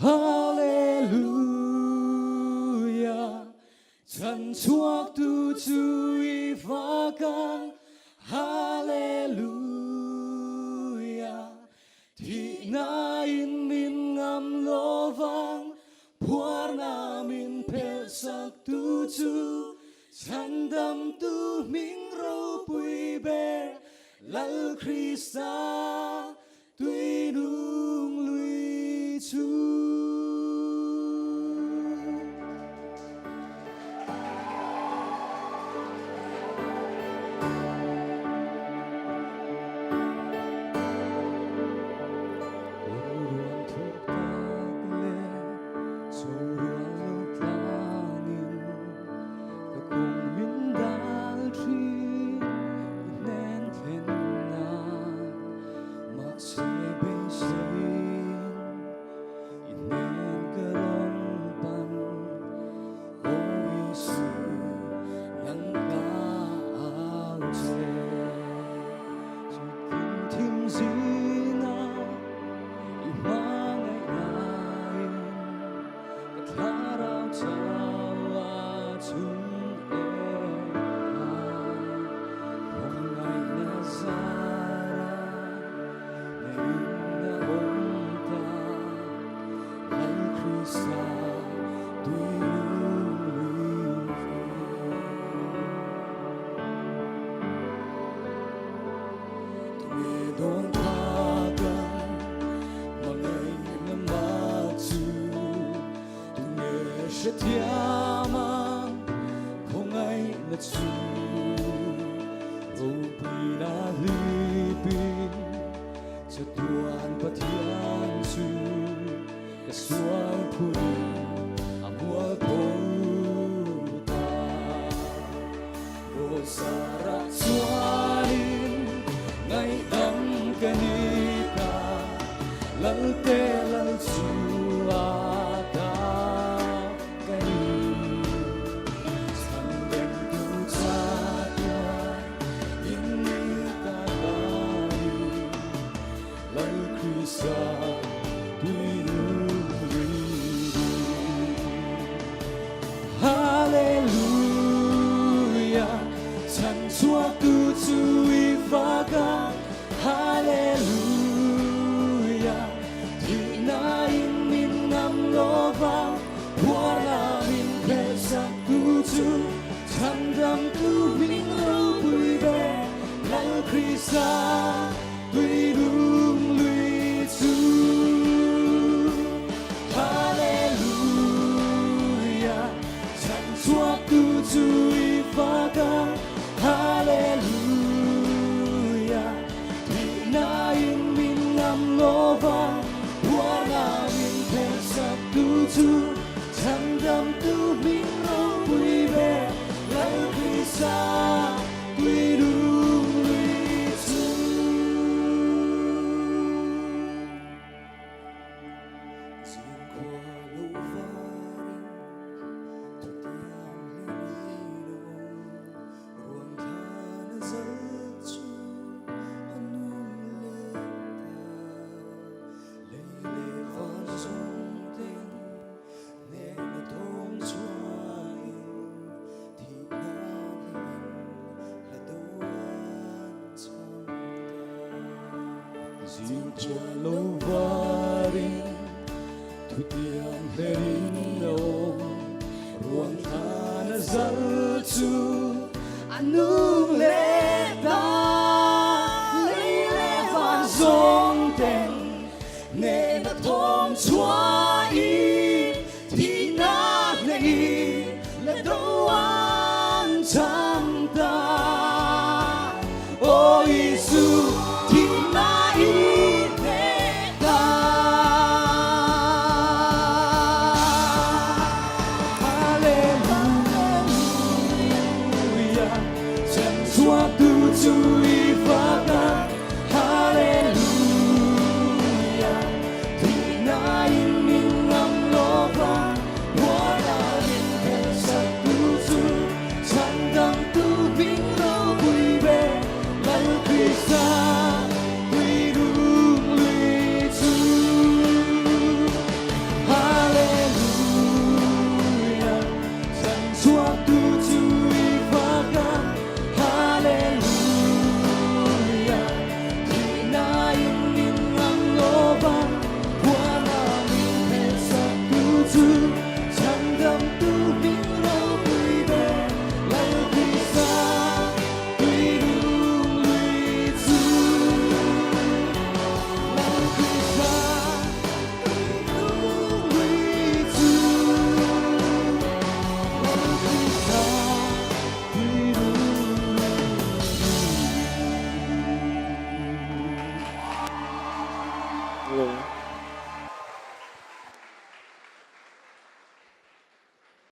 Hallelujah, chân chuộc tu chui và gan. Hallelujah, thì na in min ngam lo vang, puar na min pel sak tu chu, chan dam tu ming ro pui ber, lal Krista tuy nung lui chu. Don't pagan mangai na matu tunge shetiama kongai na chu opina lipin sa tuan patian chu kasuang puri amua pota rosara suanin ngai kanika lal te lal suata kani sandem tu chatua inni kadari lal Krista Hallelujah, chan chuak tu chui vaga. Hallelujah, thì na in min ngam lo vang, hoa na min pel sak tu chu, chan dam tu min ro pui be, lal Krista tuy nung lui chu. Hallelujah, chan chuak tu chui vaga. Hallelujah, na in min ngam lo vang, hoa na min pel sak tu chu, chan dam tu min ro pui be, lal Krista tuy nung lui chu. Diện qua lâu varin, tu tiang lino, ruang thana zal chu. Diện qua lâu varin, tu tiang lino, ruang thana zal chu anu